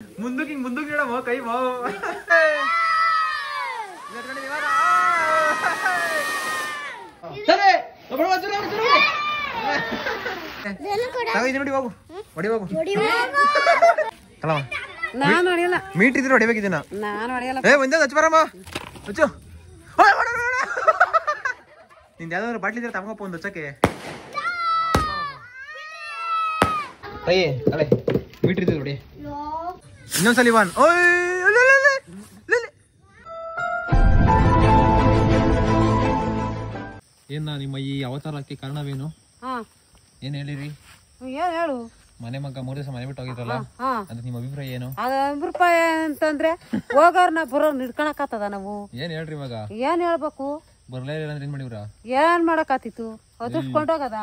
ಮುಂದಕ್ಕೆ ನೋಡಮ್ಮ ಕೈ ಮಾವು ನೋಡಿ ಹೋಗು ಹೊಡಿ ಹೋಗು ನಾನು ಹೊಡಿಯಲ್ಲ ಮೀಟ್ ಇದ್ರೆ ಹೊಡಿಬೇಕಿದ್ದೀನ ನಾನು ಹೊಡಿಯಲ್ಲ ಒಂದೇ ಹಚ್ಚ ಬರಮ್ಮ ಹಚ್ಚು ನಿಂದ ಯಾವ್ದಾದ್ರು ಬಾಟ್ಲಿ ಇದ್ರೆ ತಗೊಂಬಪ್ಪ ಒಂದು ಹಚ್ಚಕ್ಕೆ ಅಲೆ ಮೀಟ್ ಇದ್ರೆ ನೋಡಿ ಇನ್ನೊಂದ್ಸಲ ಇವನ್ ಏನ ನಿಮ್ಮ ಈ ಅವತಾರಕ್ಕೆ ಕಾರಣವೇನು ಏನ್ ಹೇಳಿರಿ ಏನ್ ಹೇಳು ಮನೆ ಮಗ 3 ದಿವಸ ಮನೆ ಬಿಟ್ಟು ಹೋಗಿದ್ರಲ್ಲ ಅದ್ರ ನಿಮ್ಮ ಅಭಿಪ್ರಾಯ ಏನು ಅಭಿಪ್ರಾಯ ಅಂತಂದ್ರೆ ಹೋಗೋರ್ನ ಬರೋರ್ನ ಹಿಡ್ಕೊಳಕತ್ತದ ನಾವು ಏನ್ ಹೇಳ್ರಿ ಇವಾಗ ಏನ್ ಹೇಳ್ಬೇಕು ಬರ್ಲೇ ಇಲ್ಲ ಅಂದ್ರೆ ಏನ್ ಮಾಡಿವ್ರ ಏನ್ ಮಾಡಕತ್ತಿತ್ತು ಅದಷ್ಟು ಕೊಂಡೋಗದ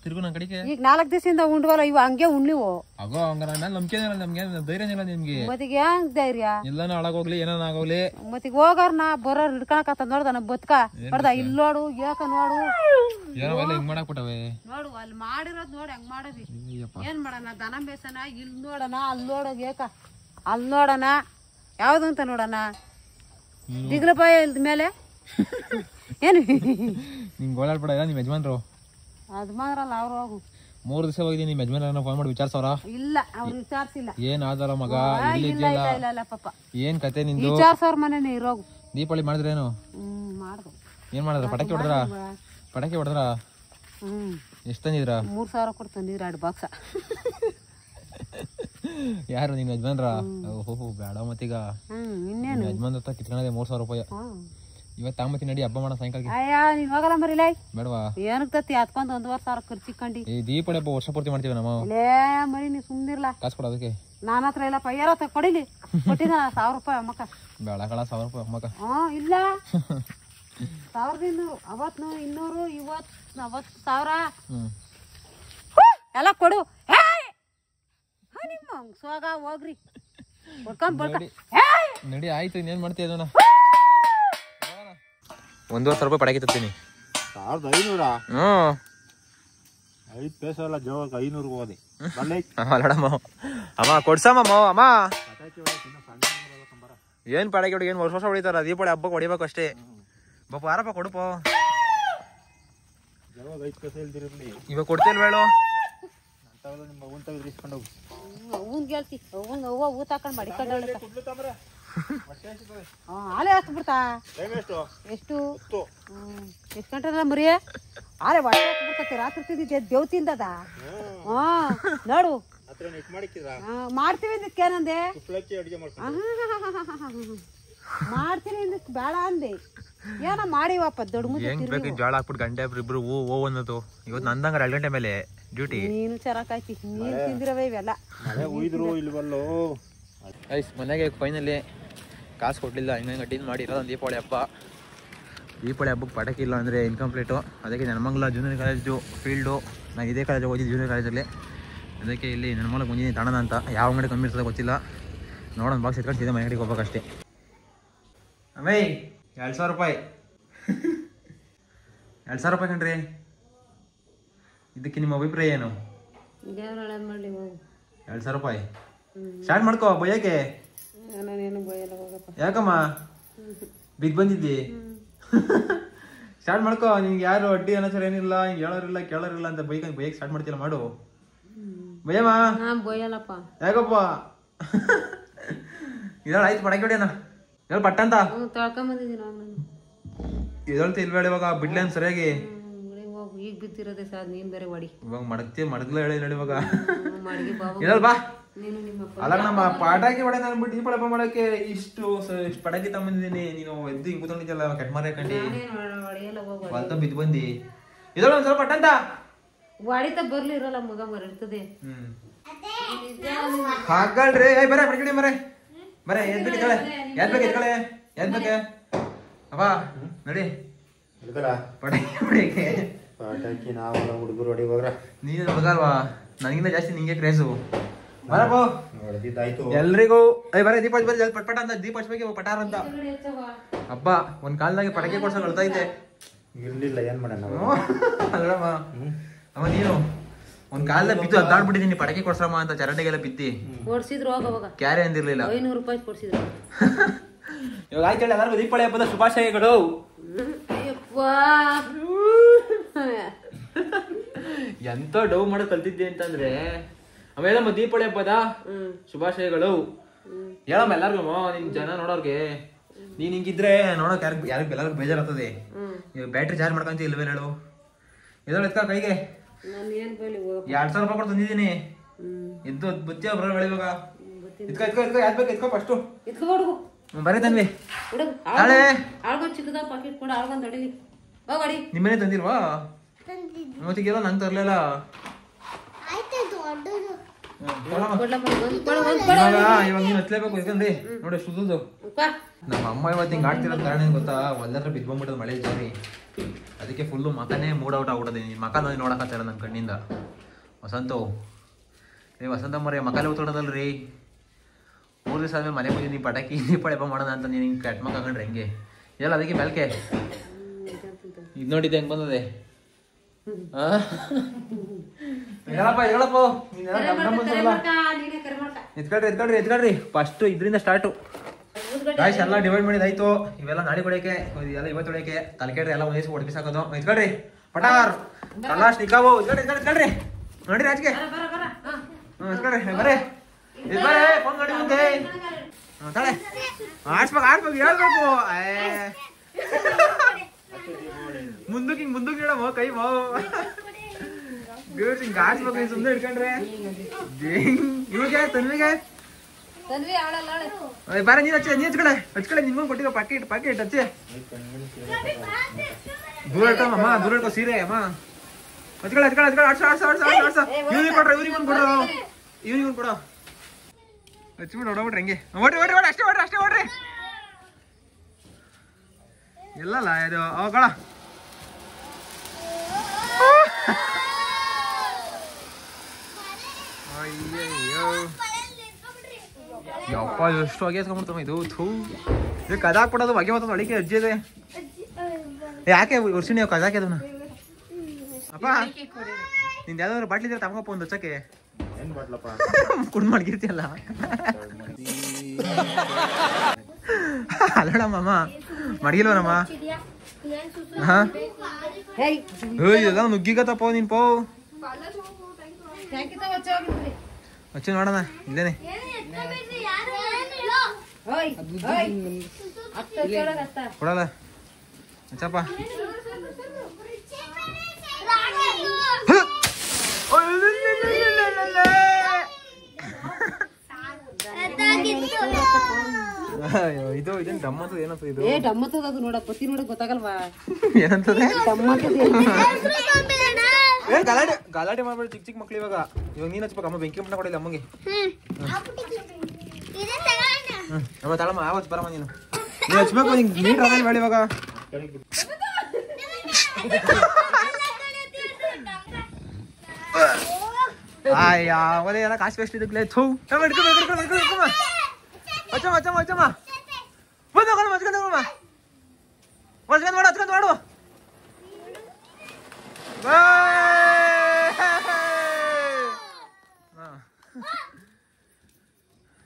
ತಿರ್ಗು ನನ್ ಕಡೆಗೆ ಈಗ 4 ದಿವಸದಿಂದ ಉಂಡ್ವಲ್ಲ ಇವ ಹಂಗೆ ಉಣ್ಲಿವು ಆಗೋ ಹಂಗ ನಾನು ನಂಬಿಕೆ ಇಲ್ಲ ನಮ್ಗೆ ಧೈರ್ಯ ಇಲ್ಲ ನಿಮ್ಗೆ ಮತ್ತಿಗೆ ಹೆಂಗ್ ಧೈರ್ಯ ಎಲ್ಲಾನು ಹಾಳಾಗೋಗ್ಲಿ ಏನಾನ ಆಗೋಗ್ಲಿ ಮತ್ತಿಗೆ ಹೋಗೋರ್ನ ಬರೋರ್ ಹಿಡ್ಕೊಳಕತ್ತ ನೋಡ್ದ ನಮ್ ಬದುಕ ಬರ್ದ ಇಲ್ಲಿ ನೋಡು ಯಾಕ ನೋಡು ಏನೋ ಹಿಂಗ್ ಮಾಡಾಕ್ಬಿಟ್ಟವೆ ನೋಡು ಅಲ್ಲಿ ಮಾಡಿರೋದ್ ನೋಡಿ ಹಂಗ್ ಮಾಡದಿ ಏನ್ ಮಾಡೋಣ ದನ ಬೇಸನ ಇಲ್ಲಿ ನೋಡೋಣ ಅಲ್ಲಿ ನೋಡೋದ್ ಏಕ ಅಲ್ಲಿ ನೋಡೋಣ ಯಾವ್ದು ಅಂತ ನೋಡೋಣ ದಿಗ್ಲಪಾಯ ಇಲ್ದ ಮೇಲೆ ಏನು ನಿಂಗೆ ಗೋಳಾಡ್ಬಿಡ ನಿಮ್ ಯಜಮಾನ್ರು ಅದ್ ಮಾತ್ರಲ್ಲ ಅವ್ರು ಹೋಗು 3 ದಿವಸ ಹೋಗಿದ್ದೀನಿ ನಿಮ್ ಯಜಮಾನ ಫೋನ್ ಮಾಡಿ ವಿಚಾರಿಸೋರ ಇಲ್ಲ ಅವ್ರು ವಿಚಾರಿಸಿಲ್ಲ ಏನ್ ಆಧಾರ ಮಗ ಇಲ್ಲ ಪಾಪ ಏನ್ ಕತೆ ನಿಂದು ವಿಚಾರಿಸೋರ್ ಮನೇನೆ ಇರೋಗು ದೀಪಾವಳಿ ಮಾಡಿದ್ರೇನು ಮಾಡ್ದು ಏನ್ ಮಾಡಿದ್ರ ಪಟಾಕಿ ಹೊಡೆದ್ರ ಎಷ್ಟ್ ತಂದಿದ್ರ 3000 ಕೊಡ್ತಾನೆ ನೀರ್ 2 ಬಾಕ್ಸ ಯಾರು ನಿಮ್ ಯಜಮಾನ್ರ ಓಹೋ ಬೇಡ ಮತ್ತೀಗ ಇನ್ನೇನು ಯಜಮಾನ್ ಹತ್ರ ಕಿತ್ಕೊಂಡೆ 3000 ರೂಪಾಯಿ ಇವತ್ತು ತಾಮತಿ ನಡಿ ಹಬ್ಬ ಮಾಡೋ ಸಾಯಂಕಾಲ ಅಯ್ಯ ನೀನ್ ಹೋಗಲ್ಲ ಮರಿಲೇ ಬೇಡವಾ ಏನಕ್ ತತ್ತಿ ಹತ್ಕೊಂಡ್ 1,500 ಖರ್ಚಿಕ್ಕಂಡಿ ಈ ದೀಪಾವಳಿ ಹಬ್ಬ ವರ್ಷ ಪೂರ್ತಿ ಮಾಡ್ತೀವಿ ನಮ್ಮ ಲೇ ಮರಿ ನೀ ಸುಮ್ನಿರ್ಲ ಕಾಸು ಕೊಡ ಅದಕ್ಕೆ ನನ್ನ ಹತ್ರ ಇಲ್ಲಪ್ಪ ಯಾರ ಕೊಡಿಲಿ ಕೊಟ್ಟಿನ 1000 ರೂಪಾಯಿ ಅಮ್ಮಕ್ಕ ಬೇಡ ಕಳ 1000 ರೂಪಾಯಿ ಅಮ್ಮಕ್ಕ ಇಲ್ಲ 1200 ಅವತ್ತು 200 ಇವತ್ತು 40,000 ಎಲ್ಲ ಕೊಡು ನಿಮ್ಮ ಸೋಗ ಹೋಗ್ರಿ ನಡಿ ಆಯ್ತು ಇನ್ನೇನ್ ಮಾಡ್ತೀಯ ಅದನ್ನ 1,500 ರೂಪಾಯಿ ಪಟಾಕಿ ತತ್ತೀನಿ 1500 5 ಪೈಸೆ ಎಲ್ಲ ಜೋಗ 500 ಹೋದೆ ಅಮ್ಮ ಕೊಡ್ಸಮ್ಮ ಅಮ್ಮ ಏನ್ ಪಟಾಕಿ ಹೊಡಿ ಏನ್ ವರ್ಷ ಹೊಡಿತಾರ ದೀಪಾವಳಿ ಹಬ್ಬಕ್ಕೆ ಹೊಡಿಬೇಕು ಅಷ್ಟೇ ಬಾಪ ಯಾರಪ್ಪ ಕೊಡುಪ ಇವಾಗ ಕೊಡ್ತಿಲ್ವ ಹೇಳು ನಿಮ್ಮ ಅವ್ವನ್ ತೆಗೆದು ಇಸ್ಕೊಂಡು ಹೋಗು ಅವ್ವನ್ ಗೆಲ್ತಿ ಅವ್ವನ್ ಅವ್ವ ಊತ ಹಾಕೊಂಡ್ ಮಡಿಕೊಂಡ ಹಾಲೆ ಹಾಕ್ಬಿಡ್ತಾ ಎಷ್ಟು ಎಷ್ಟು ಗಂಟೆ ಮರಿ ಆರೆ ಹೊಟ್ಟೆ ಹಾಕ್ಬಿಡ್ತತಿ ರಾತ್ರಿ ತಿಂದಿದ್ದೆ ದೇವ್ ತಿಂದದ ನೋಡು ಮಾಡ್ತೀವಿ ಇದಕ್ಕೆ ಏನಂದೆ ಮಾಡ್ತೀನಿ ಇದಕ್ಕೆ ಬೇಡ ಅಂದೆ ಏನೋ ಮಾಡಿವಪ್ಪ ದೊಡ್ಡ ಮುದ್ದೆ ಜೋಳ ಹಾಕ್ಬಿಟ್ಟು ಗಂಟೆ ಇಬ್ರು ಓ ಅನ್ನೋದು ಇವತ್ತು ನಂದಂಗ 2 ಗಂಟೆ ಮೇಲೆ ಡ್ಯೂಟಿ ನೀನು ಚೆನ್ನಾಗಿ ನೀನು ತಿಂದಿರವೇ ಇವೆಲ್ಲ ಇಲ್ವಲ್ಲೋ ಮನೆಗೆ ಫೈನಲಿ ಕಾಸು ಕೊಡ್ಲಿಲ್ಲ ಹಿಂಗೆ ಗಟ್ಟಿನ ಮಾಡಿ ಇರೋದು ದೀಪಾವಳಿ ಹಬ್ಬಕ್ಕೆ ಪಟಾಕಿ ಇಲ್ಲ ಅಂದರೆ ಇನ್ಕಂಪ್ಲೀಟು ಅದಕ್ಕೆ ನೆನಮಂಗಲ ಜೂನಿಯರ್ ಕಾಲೇಜು ಫೀಲ್ಡು ನಾನು ಇದೇ ಕಾಲೇಜಿಗೆ ಹೋಗಿದ್ದು ಜೂನಿಯರ್ ಕಾಲೇಜಲ್ಲಿ ಅದಕ್ಕೆ ಇಲ್ಲಿ ನೆನಮಂಗಲಕ್ಕೆ ಬಂದಿದ್ದೀನಿ ತಾಣದ ಅಂತ ಯಾವ ಅಂಗಡಿ ಕಮ್ಮಿ ಇರ್ತದೆ ಗೊತ್ತಿಲ್ಲ ನೋಡೋಣ ಬಾಕ್ಸ್ ಇಟ್ಕೊಂಡು ಸೀದಾ ಮನೆಗೆ ಹೋಗ್ಬೇಕಷ್ಟೇ ಅಮ್ಮೇ 2,000 ರೂಪಾಯಿ 2,000 ರೂಪಾಯಿ ಕಣ್ರಿ ಇದಕ್ಕೆ ನಿಮ್ಮ ಅಭಿಪ್ರಾಯ ಏನು 2,000 ರೂಪಾಯಿ ಸ್ಟಾರ್ಟ್ ಮಾಡ್ಕೋ ಬಯ್ಯಕ್ಕೆ ಯಾಕಮ್ಮ ಬಿಗ್ ಬಂದಿದ್ದಿ ಸ್ಟಾರ್ಟ್ ಮಾಡ್ಕೋ ನಿಮ್ಗೆ ಯಾರು ಅಡ್ಡಿ ಅನ್ನೋಸರ ಏನಿಲ್ಲ ಹಿಂಗೆ ಹೇಳೋರಿಲ್ಲ ಕೇಳೋರಿಲ್ಲ ಅಂತ ಬೈಕ್ ಸ್ಟಾರ್ಟ್ ಮಾಡ್ತಿಲ್ಲ ಮಾಡು ಬಯ್ಯಮ್ಮ ಯಾಕಪ್ಪ ಇದಾಳ ಆಯ್ತು ಪಟಾಕಿ ಹೊಡಿಯೋಣ ಹೇಳ ಪಟ್ಟ ಅಂತ ಇದೊಳ್ತಿ ಇಲ್ಬೇಡ ಇವಾಗ ಬಿಡ್ಲೇನ್ ಸರಿಯಾಗಿ ಈಗ ಬಿದ್ದಿರೋದೇ ಸಾರ್ ನೀನ್ ಬೇರೆ ಹೊಡಿ ಇವಾಗ ಮಡಗ್ಲ ಹೇಳಿ ನೋಡಿ ಇವಾಗ ಇದಲ್ ಬಾ ಅಲ್ಲ ನಮ್ಮ ಪಟಾಕಿ ಹೊಡೆ ನಾನು ಬಿಟ್ಟು ದೀಪಾವಳಿ ಹಬ್ಬ ಮಾಡಕ್ಕೆ ಇಷ್ಟು ಪಟಾಕಿ ತಗೊಂಡಿದ್ದೀನಿ ನೀನು ಎದ್ದು ಹಿಂಗ್ ಕೂತ್ಕೊಂಡಿದ್ದಲ್ಲ ಕಟ್ ಮಾರಿ ಹಾಕಂಡಿ ಹೊಲ್ತ ಬಿದ್ದು ಬಂದಿ ಇದೊಳ ಒಂದ್ ಸ್ವಲ್ಪ ಪಟ್ಟಂತ ಹೊಡಿತ ಬರ್ಲಿ ಇರಲ್ಲ ಮಗ ಮರಿರ್ತದೆ ಹಾಕಲ್ರಿ ಬರ ಪಟಕಡಿ ಮರೆ ಬರೇ ಎದ್ಬೇಕಿದ್ದಾಳೆ ಎದ್ಬೇಕೆ ಅಪ್ಪ ನಡಿ ಪಟಾಕಿ ಹೊಡಿಯಕ್ಕೆ ಪಟಾಕಿ ನಾವೆಲ್ಲ ಹುಡುಗರು ಹೊಡಿ ಹೋಗ್ರ ನೀನು ಹುಡುಗಲ್ವಾ ನನಗಿಂತ ಜಾಸ್ತಿ ನಿಂಗೆ ಕ್ರೇಜು ಬರಪ್ಪ ಹೊಡೆದಿದ್ದಾಯ್ತು ಎಲ್ರಿಗೂ ಬರೇ ದೀಪ ಬರೀ ಪಟ್ಪಟ ಅಂತ ದೀಪ ಹಚ್ಬೇಕು ಪಟಾರ ಅಂತ ಹಬ್ಬ ಒಂದ್ ಕಾಲದಾಗೆ ಪಟಾಕಿ ಕೊಡ್ಸೋ ಕಳ್ತಾ ಇದ್ದೆ ಇರ್ಲಿಲ್ಲ ಏನ್ ಮಾಡೋಣ ಅಲ್ಲಮ್ಮ ಅಮ್ಮ ನೀನು ಒಂದ್ ಕಾಲದ ಬಿದ್ದು ಅದ್ದಾಡ್ಬಿಟ್ಟಿದೀನಿ ಪಟಾಕಿ ಕೊಡ್ಸಮ್ಮ ಅಂತ ಚರಂಡಿಗೆಲ್ಲ ಬಿದ್ದಿ ಕೊಡ್ಸಿದ್ರು ಹೋಗ ಕ್ಯಾರೆ ಅಂದಿರ್ಲಿಲ್ಲ. 500 ರೂಪಾಯಿ ಕೊಡ್ಸಿದ್ರು. ಇವಾಗ ಆಯ್ತು ಹೇಳಿ ಎಲ್ಲರಿಗೂ ದೀಪಾವಳಿ ಹಬ್ಬದ ಶುಭಾಶಯಗಳು. ಎಂತ ಡವ್ ಮಾಡೋದ್ ಕಲ್ತಿದ್ದೆ ಅಂತಂದ್ರೆ ಆಮೇಲೆ ದೀಪಾವಳಿ ಹಬ್ಬದ ಶುಭಾಶಯಗಳು ಹೇಳಮ್ಮ ಎಲ್ಲಾರ್ಗು. ನಿನ್ ಜನ ನೋಡೋರ್ಗೆ ನೀನ್ ಹಿಂಗಿದ್ರೆ ನೋಡೋಕ್ ಯಾರಿಗ್ ಎಲ್ಲರಿಗೂ ಬೇಜಾರಾಗ್ತದೆ. ಬ್ಯಾಟ್ರಿ ಚಾರ್ಜ್ ಮಾಡ್ಕೊಂತ ಇಲ್ವೇ ಹೇಳು. ಎದೋ ಎತ್ಕ ಕೈಗೆ 2,000 ರೂಪಾಯಿ ಕೊಟ್ಟು ತಂದಿದ್ದೀನಿ. ಎದ್ದು ಬುತ್ತಿಯ ಬರೋ ಇವಾಗ ಎತ್ಕೊ ಎತ್ಕೊ ಎತ್ಕೊ ಯಾವ್ದು ಬೇಕು ಎತ್ಕೊ ಫಸ್ಟು ಬರೀ ತನ್ವಿ ನಿಮ್ಮನೆ ತಂದಿಲ್ವಾ? ಮತ್ತಿಗೆಲ್ಲ ನಂಗೆ ತರ್ಲಿಲ್ಲ. ಇವಾಗ ನೀನ್ ಹತ್ಲೇಬೇಕು ಯಾಕಂದ್ರಿ ನೋಡಿ ಸುದ್ದು. ನಮ್ಮ ಅಮ್ಮ ಇವತ್ತು ಹಿಂಗೆ ಆಡ್ತಿರೋದ್ ಕಾರಣ ಏನ್ ಗೊತ್ತಾ? ಒಂದತ್ರ ಬಿದ್ಕೊಂಡ್ಬಿಟ್ಟದ ಮಳೆ ಜಾರಿ. ಅದಕ್ಕೆ ಫುಲ್ಲು ಮಕನೇ ಮೂಡ್ ಔಟ್ ಆಗ್ಬಿಟ್ಟದೆ. ನಿನ್ ಮಕ ನೋಡಕತ್ತಾರ ನನ್ನ ಕಣ್ಣಿಂದ. ವಸಂತ ವಸಂತ ಮರ ಮಕಲೇ ಉತ್ತೋಡದಲ್ರಿ. 3 ದಿವಸ ಆದ್ಮೇಲೆ ಮನೆ ಬಂದು ನೀ ಪಟಾಕಿ ದೀಪಾವಳಿ ಹಬ್ಬ ಮಾಡೋಣ ಅಂತ ನೀನು ಹಿಂಗೆ ಕಟ್ ಮಕ್ಕ ಹಾಕೊಂಡ್ರೆ ಹೆಂಗೆ ಎಲ್ಲ ಅದಕ್ಕೆ ಬೆಲ್ಕೆ ಇದು ನೋಡಿದ್ದೆ ಹೆಂಗ್ ಬಂದದೆ. ಹೇಳಪ್ಪ ಹೇಳಪ್ಪ ಎತ್ಕೊಳ್ರಿ ಎತ್ಕೊಳ್ರಿ ಫಸ್ಟ್ ಇದರಿಂದ ಸ್ಟಾರ್ಟು. ಗಾಯ್ಸ್ ಎಲ್ಲ ಡಿವೈಡ್ ಮಾಡಿದಾಯ್ತು. ಇವೆಲ್ಲ ನಾಳೆ ಹೊಡೆಯಕ್ಕೆ ಇದೆಲ್ಲ ಇವತ್ತು ಹೊಡೆಯಕ್ಕೆ ತಲೆಕೆಡ್ರಿ ಎಲ್ಲ ಒಂದೇ ಹೊಡೆದು ಸಾಕೋದು. ಎತ್ಕೊಳ್ರಿ ಪಟಾರ್ ಕಲಾಶ್ ನಿಕಾವು ಎತ್ಕೊಳ್ರಿ ನೋಡಿ ರಾಜ್ಗೆ ಎತ್ಕೊಳ್ರಿ ಬರೇ ಫೋನ್ ಮಾಡಿ ಮುಂದೆ ತಾಳೆ ಆಡ್ಸ್ಬೇಕು ಹೇಳ್ಬೇಕು. ಮುಂದಕ್ಕೆ ಹೇಳಮ್ಮ ಕೈ ಮಾವು ಹಿಂಗ ಆಡ್ಸ್ಬೇಕು ಸುಮ್ಮನೆ ಹಿಡ್ಕೊಂಡ್ರೆ ಇವಾಗ ತನ್ವಿಗೆ ಬಾರ ನೀನ್ ಹಚ್ಕಡೆ ನಿನ್ಗೊಂದು ಕೊಟ್ಟಿರೋ ಪಾಕೆಟ್ ಹಚ್ಚಿ ದೂರ ಇಡ್ಕಮ್ಮ ದೂರ ಇಡ್ಕೊ ಸೀರೆ ಅಮ್ಮ ಹಚ್ಕಡೆ ಇವ್ನಿಗೆ ಕೊಡ್ರ ಹಚ್ಬಿಟ್ಟು ಹೊಡಬಿಟ್ರಿ ಹಂಗೆ ಓಡ್ರಿ ಅಷ್ಟೇ ಓಡ್ರಿ ಎಲ್ಲಲ್ಲ ಇದು ಅವುಗಳ ಅಯ್ಯಯ್ಯೋ ಯಪ್ಪ ಎಷ್ಟು ಹೊಗೆ ಎತ್ಕೊಂಡ್ಬಿಡ್ತಮ್ಮ ಇದು. ಥೂ ಇದು ಕದಾಕ್ ಕೊಡೋದು ಹೊಗೆ ಬರ್ತದ ಅಡಿಕೆ ಅಜ್ಜಿ ಇದೆ. ಯಾಕೆ ವರ್ಷ ನೀವು ಕದಾಕೆ ಅದನ್ನ ಅಪ್ಪ ನಿಂದ ಯಾವ್ದಾದ್ರು ಬಾಟ್ಲಿ ಇದ್ರೆ ತಗೊಂಗಪ್ಪ ಒಂದು ಹಚ್ಚಕ್ಕೆ ಕುಡ್ ಮಾಡ್ಗಿರ್ತಿಯಲ್ಲ. ಅಲ್ಲಡಮ್ಮ ಮಡಗಿಲ್ವನಮ್ಮ ಹಾ ಎಲ್ಲ ನುಗ್ಗಿಗತ್ತಪ್ಪ ನೀನ್ ಪೋ ಹಚ್ಚು ನೋಡೋಣ ಇಲ್ಲೇನೆ ಕೊಡಲ್ಲ ಹಚ್ಚಪ್ಪ. ಇದು ಇದೇನ್ ಡಮ್ಮತ್ತದ ಏನಂತ ಇದು ಡಮ್ಮತ್ತದ ಅದು ನೋಡ ಪತಿ ನೋಡಕ್ ಗೊತ್ತಾಗಲ್ವಾ ಏನಂತದೆ ಡಮ್ಮತ್ತದ. ಗಲಾಟೆ ಮಾಡ್ಬೇಡಿ ಚಿಕ್ಕ ಮಕ್ಳು. ಇವಾಗ ನೀನ್ ಹಚ್ಬೇಕು ಅಮ್ಮ ಬೆಂಕಿ ಮುಟ್ಟ ಕೊಡಿಲ್ಲ ಅಮ್ಮಗೆ. ಅಮ್ಮ ತಳಮ್ಮ ಆವತ್ತು ಬರಮ್ಮ ನೀನು ಹಚ್ಬೇಕು ನಿಂಗೆ ಮೀಟ್ರ್ ಅದ ಬೇಡ ಇವಾಗ. ಯಾವದೇ ಎಲ್ಲ ಕಾಸು ವೇಸ್ಟ್ ಇದಕ್ಕೆ ಥೂ ಹಚ್ಚಮ್ಮ ಬಂದು ಹಚ್ಕೊಂಡು ಮಾಡು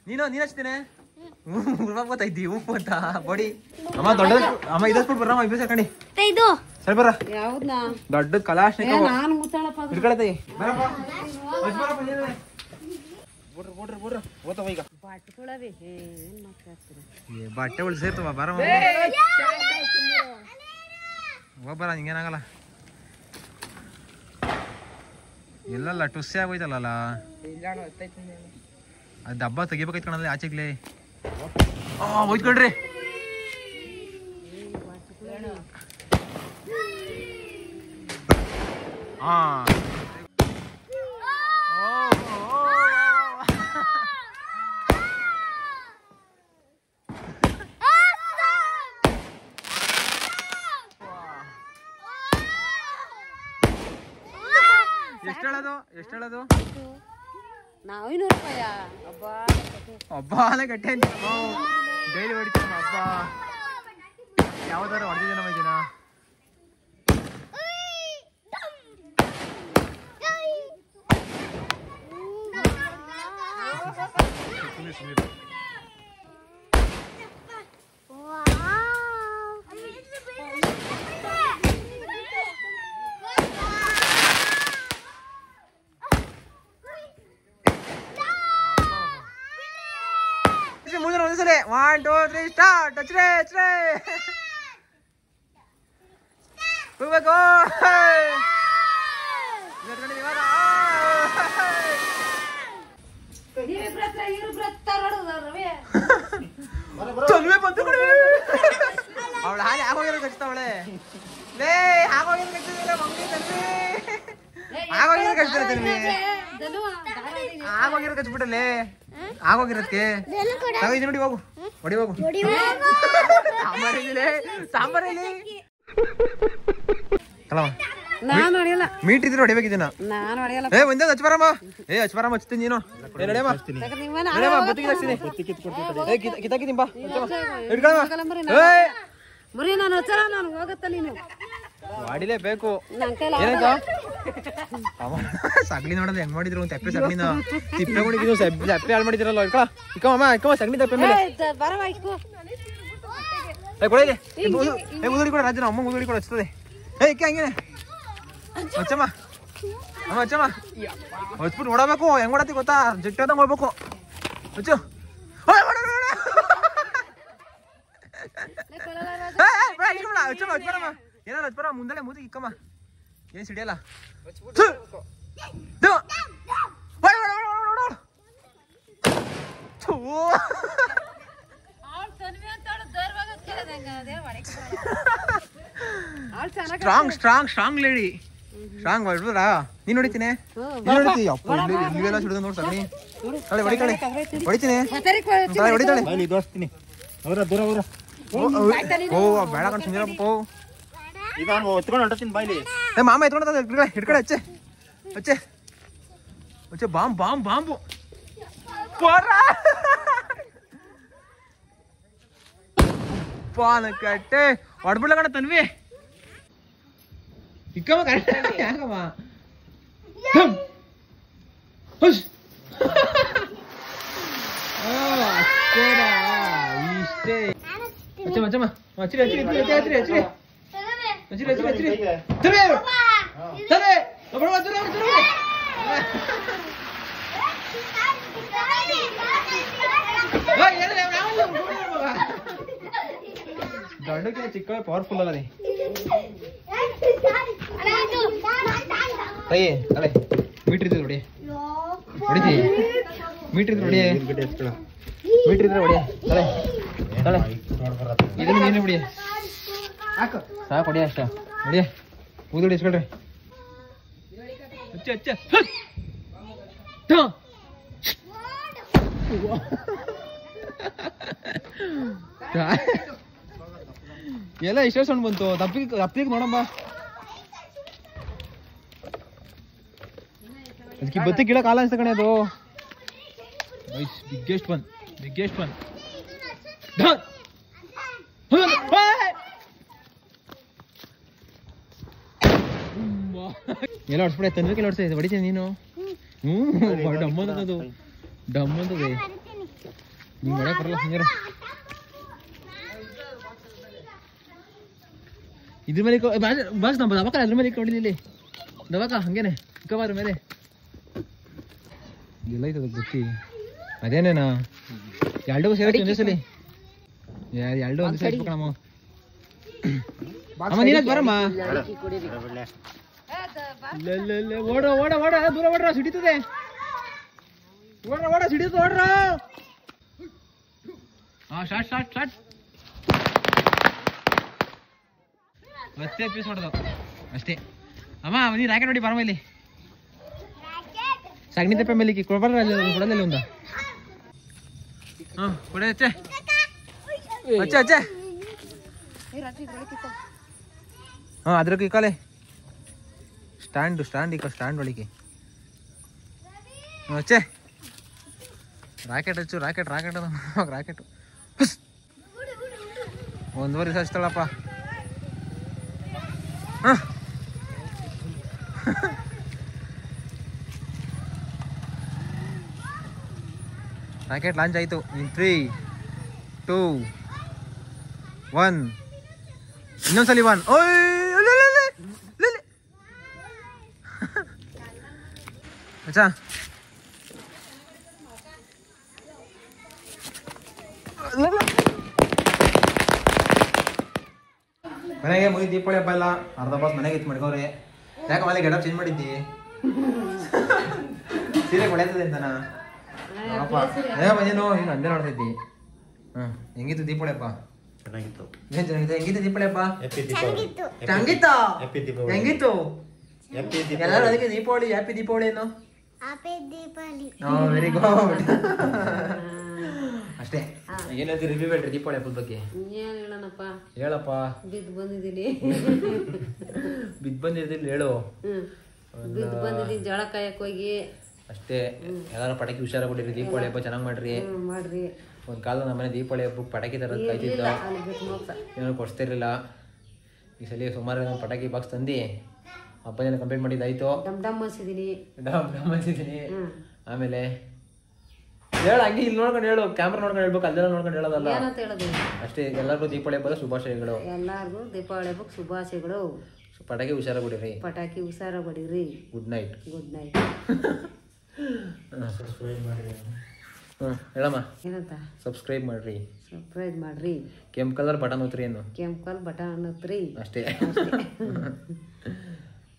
ನೀನು ಹಚ್ತೇನೆ ಗೊತ್ತೈತಿ ಉಪ್ಪು ಅಂತ ಬಡಿ ಅಮ್ಮ ದೊಡ್ಡ ಅಮ್ಮ ಇದಸ್ಬಿಟ್ಟು ಬರ್ರಮ್ಮ ಇಬ್ಬರು ಸೇರ್ಕಂಡಿ ಸರಿ ಬರ್ರ ದೊಡ್ಡದ ಕಲಾಶ್ ಹಿಡ್ಕೊಳತೈ ಓತವ ಈಗ ಬಟ್ಟೆಗಳು ಸೇರ್ತವ ಬರಮ್ಮ ಹೋಗ್ಬರ ಹಿಂಗೇನಾಗಲ್ಲ. ಎಲ್ಲಲ್ಲ ಟುಸ್ಸೆ ಆಗೋಯ್ತಲ್ಲ ಅದು ಡಬ್ಬ ತೆಗಿಬೇಕೈತ್ ಕಣಲ್ಲಿ ಆಚೆಗ್ಲಿ ಹೋಯ್ತ್ಕೊಳ್ರಿ. ಹಾ ಎಷ್ಟು ಹೇಳೋದು 500 ರೂಪಾಯಿ ಹಬ್ಬ ಗಟ್ಟೆ ಡೈಲಿ ಹೊಡಿತೀವಿ ಹಬ್ಬ ಯಾವ್ದಾರು ಹೊಡೆದಿದೆ ನಮ್ಮ ಇದನ್ನ ಒಂದ್ಸಲ 1 2 3 ಸ್ಟಾರ್ಟ್. ಹಚ್ರೆ ಹಚ್ರೆ ಹೋಗ್ಬೇಕು. ಅವಳ ಹಾಲಿ ಆಗೋಗಿರೋ ಕಚ್ತಾವಳೆ. ಲೇ ಆಗೋಗಿರೋ ಕಚ್ತಿಲ್ಲ ಮಂಗಿ ತನ್ವಿ. ಆಗೋಗಿರೋ ಕಚ್ತಾರೆ ತನ್ವಿ. ಆಗೋಗಿರೋ ಕಚ್ಬಿಟ್ಟಲ್ಲೇ. ಆಗೋಗಿರೋದಕ್ಕೆ ಇದು ನೋಡಿ ಹೋಗು. ಹೊಡಿ ಹೋಗು. ಸಾಂಬಾರ್ ಇಲ್ಲಿ ನಾನು ಹೊಡಿಯಲ್ಲ. ಮೀಟ್ ಇದ್ರೆ ಹೊಡಿಬೇಕಿದ್ದೀನ. ನಾನು ಹೊಡಿಯಲ್ಲ. ಒಂದೇ ಹಚ್ಬಾರಮ್ಮ. ಹಚ್ಬಾರಮ್ಮ ಹಚ್ತೀನಿ ನೀನು. ಮುರಿ ನಾನು ಹಚ್ಚಲ್ಲ. ನಾನು ಹೋಗತ್ತಲ್ಲಿ ನೀವು ಮಾಡಿಲೇಬೇಕು. ಸಗಣಿ ನೋಡೋದು ಹೆಂಗ್ ಮಾಡಿದ್ರು ತೆಪ್ಪೆ ಸಗಣಿನ ತಿಪ್ಪೆ ಹೊಡಿದ್ರು. ತೆಪ್ಪೆ ಹಾಳು ಮಾಡಿದಿರಲ್ಲ. ಇಕ್ಕಮ್ಮ ಇಕ್ಕಮ್ಮ ಸಗಣಿ ತೆಪ್ಪೆ ಮೇಲೆ ಉದುಡಿ ಕೂಡ ರಾಜನ ಅಮ್ಮ ಉದುಡಿ ಕೂಡ ಹಚ್ತದೆ. ಇಕ್ಕೆ ಹಂಗೇನೆ ಹಚ್ಚಮ್ಮ. ಅಮ್ಮ ಹಚ್ಚಮ್ಮ. ಹಚ್ಬಿಟ್ಟು ನೋಡಬೇಕು ಹೆಂಗ್ ಮಾಡತ್ತಿ ಗೊತ್ತಾ? ಜಟ್ಟದಂಗ ಹೋಗ್ಬೇಕು. ಹಚ್ಚು. ಹಚ್ಬಾರಮ್ಮ. ಏನಾರು ಹಚ್ಬಾರ ಮುಂದಳೆ ಮೂತಿಗೆ ಇಕ್ಕಮ್ಮ. ಏನ್ ಸಿಡಿಯಲ್ಲ. Strong strong strong lady. Strong ಹೊಡ್ಬಿಡ್ರಾ? ನೀನ್ ಹೊಡಿತೀನಿ. ನೀನ್ ಹೊಡಿತೀವಿ. ಅಪ್ಪ ಇಲ್ಲೆಲ್ಲ ಸಿಡಿದ ನೋಡ್ ಸಗಣಿ. ಕಳೆ ಹೊಡಿತಾಳೆ ಹೊಡಿತೀನಿ. ಹೊಡಿತಾಳೆ ದೋಸ್ತೀನಿ. ಅವರ ದೂರ ಅವರ ಓ ಬೇಡ ಕಣ್ ಸುಂದರಪ್ಪ. ಇದನ್ನು ಎತ್ಕೊಂಡು ಹೊಂಟತೀನಿ ಬಾಯ್ಲಿ. ಮಾಮ ಎತ್ಕೊಂಡ ಹಿಡ್ಕಡೆ ಹಚ್ಚೆ ಹಚ್ಚೆ ಹಚ್ಚೆ. ಬಾಂಬ್ ಬಾಂಬ್ ಬಾಂಬು ಪಾನ ಕಟ್ಟೆ ಹೊಡ್ಬಿಡ್ಲ ಕಣ ತನ್ವಿ. ಇಕ್ಕಮ್ಮ ಕರೆಕ್ಟ್ ಯಾಕಮ್ಮ. ಅಷ್ಟೇನಾ ಇಷ್ಟೇ. ಹಚ್ಚಮ್ಮ ಹಚ್ಚಮ್ಮ. ಹಚ್ಚಿರಿ ಹಚ್ಚಿರಿ ಹಚ್ಚಿರಿ ಹಚ್ಚಿರಿ ಹಚ್ಚಿರಿ ಹಚ್ಚಿರಿ ಹಚ್ಚಿರಿ ಹಚ್ಚಿರಿ. ತರೆ ತರೆ ಬರುವ ತರೆ ತರೆ. ದೊಡ್ಡಕ್ಕೆ ಚಿಕ್ಕ ಪವರ್ಫುಲ್ ಅಲ್ಲ ರೀ. ಅಯ್ಯೇ ಅಲೆ ಮೀಟ್ರ್ ಇದ್ರೆ ಹೊಡಿ ಹೊಡಿತಿ. ಮೀಟ್ರ್ ಇದ್ರೆ ಹೊಡಿ. ಮೀಟ್ರ್ ಇದ್ರೆ ಹೊಡಿ. ತಲೆ ತಲೆ ಇದನ್ನ ನೀನು ಬಿಡಿ ಸಾಕು. ಹೊಡಿ ಅಷ್ಟ ಹೊಡಿ. ಊದೊಡಿ ಇಸ್ಕೊಳ್ರಿ. ಹಚ್ಚ ಹಚ್ಚ. ಎಲ್ಲ ಇಷ್ಟ ಸೌಂಡ್ ಬಂತು. ತಪ್ಪಿಗೆ ನೋಡಮ್ಮ. ಅದಕ್ಕೆ ಬತ್ತಿ ಗಿಡ ಕಾಲ ಅನ್ಸ್ತ ಕಣೆ ಅದು. Biggest one biggest one. ಎಲ್ಲ ಹೊಡ್ಸ್ಬಿಡ ತಂದ್ಬೇಕೆ ಹೊಡ್ಸ ಹೊಡಿತೀನಿ ನೀನು. ಡಮ್ ಅಂತದು ಡಮ್ ಅಂತದೆ. ನೀವ್ ಮಾಡಕ್ ಬರಲ್ಲ ಹಂಗಾರ. ಇದ್ರ ಮೇಲೆ ಬಸ್ ನಮ್ಮ ದವಾಕ ಅದ್ರ ಮೇಲೆ ಹೊಡಿಲಿ. ದವಾಕ ಹಂಗೇನೆ ಇಕ್ಕಬಾರ ಮೇಲೆ ಎಲ್ಲ ಐತದ ಗೊತ್ತಿ. ಅದೇನೇನಾ ಎರಡು ಸೇರಿ ಒಂದೇ ಸಲಿ. ಎರಡು ಒಂದೇ ಸರಿ ಕಣಮ್ಮ. ಅಮ್ಮ ನೀನ ಬರಮ್ಮ. ಓಡ ಓಡ ಓಡ ದೂರ ಓಡ್ರ ಸಿಡಿತದೆ. ಓಡ್ರ ಓಡ ಸಿಡಿತು ಓಡ್ರ. ಹಾ ಸ್ಟಾರ್ಟ್ ಸ್ಟಾರ್ಟ್ ಸ್ಟಾರ್ಟ್. ಮತ್ತೆ ಪೀಸ್ ಹೊಡೆದು ಅಷ್ಟೇ. ಅಮ್ಮ ನೀ ರಾಕೆಟ್ ಹೊಡಿ ಬರ ಮೇಲೆ. ಸಗಣಿ ತೆಪ್ಪೆ ಮೇಲೆ ಕೊಡಬಾರ ಕೊಡಲಿಲ್ಲ ಒಂದ. ಹಾ ಕೊಡೆ ಹಚ್ಚೆ ಹಚ್ಚೆ ಹಚ್ಚೆ. ಹಾ ಅದ್ರಕ್ಕೆ ಇಕ್ಕಲೆ ಸ್ಟ್ಯಾಂಡ್ ಸ್ಟ್ಯಾಂಡ್ ಇಕ್ಕ ಸ್ಟ್ಯಾಂಡ್ ಒಳಗೆ ಹಚ್ಚೆ. ರಾಕೆಟ್ ಹಚ್ಚು ರಾಕೆಟ್ ರಾಕೆಟ್ ರಾಕೆಟ್. 1 ವರ್ಷ ಹಚ್ತಾಳಪ್ಪ. ರಾಕೆಟ್ ಲಾಂಚ್ ಆಯಿತು ಇನ್ 3, 2, 1 ಇನ್ನೊಂದ್ಸಲಿ 1 ಓಯ್ ಅಚ್ಚಾ ಮನೆಗೆ ಮುಗಿ ದೀಪಾವಳಿ ಹಬ್ಬ ಎಲ್ಲ ಅರ್ಧ ಬಾಸ್ ಮನೆಗೆ ಇತ್ತು ಮಾಡ್ಕೋರಿ ಯಾಕೆ ಮನೆ ಗೆಟಪ್ ಚೇಂಜ್ ಮಾಡಿದ್ದಿ ಸೀರೆ ಕೊಳೆತದೆ ಅಂತನಾ ಅಪ್ಪ ಬಂದೇನು ಹಿಂಗೆ ಅಂದೆ ನೋಡ್ತೈತಿ ಹಾಂ ಹೆಂಗಿತ್ತು ದೀಪಾವಳಿ ಹಬ್ಬ ಚೆನ್ನಾಗಿತ್ತು ಏನು ಚೆನ್ನಾಗಿತ್ತು ಹೆಂಗಿತ್ತು ದೀಪಾವಳಿ ಹಬ್ಬ ಚೆನ್ನಾಗಿತ್ತು ಹೆಂಗಿತ್ತು ಹ್ಯಾಪಿ ಎಲ್ಲರೂ ಅದಕ್ಕೆ ದೀಪಾವಳಿ ಹ್ಯಾಪಿ ದೀಪಾವಳಿ ಏನು ದೀಪಾವಳಿ ವೆರಿ ಗುಡ್ ಅಷ್ಟೇ ಏನಾದ್ರು ರಿವ್ಯೂ ಹೇಳ್ರಿ ದೀಪಾವಳಿ ಹಬ್ಬದ ಬಗ್ಗೆ ಏನ್ ಹೇಳೋಣಪ್ಪ ಹೇಳಪ್ಪ ಬಿದ್ದು ಬಂದಿದ್ದೀನಿ ಬಿದ್ದು ಬಂದಿರ್ದಿಲ್ಲ ಹೇಳು ಬಿದ್ದು ಬಂದಿದ್ದೀನಿ ಜಳ ಕಾಯಕ್ ಹೋಗಿ ಅಷ್ಟೇ ಎಲ್ಲಾರು ಪಟಾಕಿ ಹುಷಾರ ಕೊಡಿರಿ ದೀಪಾವಳಿ ಹಬ್ಬ ಚೆನ್ನಾಗಿ ಮಾಡ್ರಿ ಮಾಡ್ರಿ ಒಂದು ಕಾಲ ನಮ್ಮನೆ ದೀಪಾವಳಿ ಹಬ್ಬಕ್ಕೆ ಪಟಾಕಿ ತರೋದು ಕಾಯ್ತಿದ್ದ ಅಲ್ಲಿ ಬಿಟ್ಟು ಮೋಸ ಏನೋ ಕೊಡ್ಸ್ತಿರ್ಲಿಲ್ಲ ಈ ಸಲ ಸುಮಾರು ಪಟಾಕಿ ಬಾಕ್ಸ್ ತಂದು ಹಬ್ಬನೆಲ್ಲ ಕಂಪ್ಲೀಟ್ ಮಾಡಿದ್ದಾಯ್ತು ಡಮ್ ಡಮ್ ಅನ್ಸಿದೀನಿ ಗಮನಿಸಿದ್ದೀನಿ ಆಮೇಲೆ ಹೇಳು ಹಂಗೆ ಇಲ್ಲಿ ನೋಡ್ಕೊಂಡು ಹೇಳು ಕ್ಯಾಮ್ರಾ ನೋಡ್ಕೊಂಡು ಹೇಳ್ಬೇಕು ಅಲ್ಲೆಲ್ಲ ನೋಡ್ಕೊಂಡು ಹೇಳೋದಲ್ಲ ಏನಂತ ಹೇಳೋದು ಅಷ್ಟೇ ಎಲ್ಲರಿಗೂ ದೀಪಾವಳಿ ಹಬ್ಬದ ಶುಭಾಶಯಗಳು ಎಲ್ಲಾರ್ಗು ದೀಪಾವಳಿ ಹಬ್ಬಕ್ಕೆ ಶುಭಾಶಯಗಳು ಪಟಾಕಿ ಹುಷಾರ ಕೊಡಿರಿ ಪಟಾಕಿ ಹುಷಾರ ಹೊಡೀರಿ ಗುಡ್ ನೈಟ್ ಗುಡ್ ನೈಟ್ ಹೇಳಮ್ಮ ಏನಂತ ಸಬ್ಸ್ಕ್ರೈಬ್ ಮಾಡ್ರಿ ಸರ್ಪ್ರೈಸ್ ಮಾಡ್ರಿ ಕೆಂಪು ಕಲರ್ ಬಟನ್ ಒತ್ರಿ ಏನು ಕೆಂಪಲ್ ಬಟನ್ ಅನ್ನತ್ರಿ ಅಷ್ಟೇ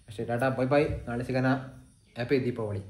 ಅಷ್ಟೇ ಟಾಟಾ ಬೈ ಬೈ ನಾಳೆ ಸಿಗೋಣ ಹ್ಯಾಪಿ ದೀಪಾವಳಿ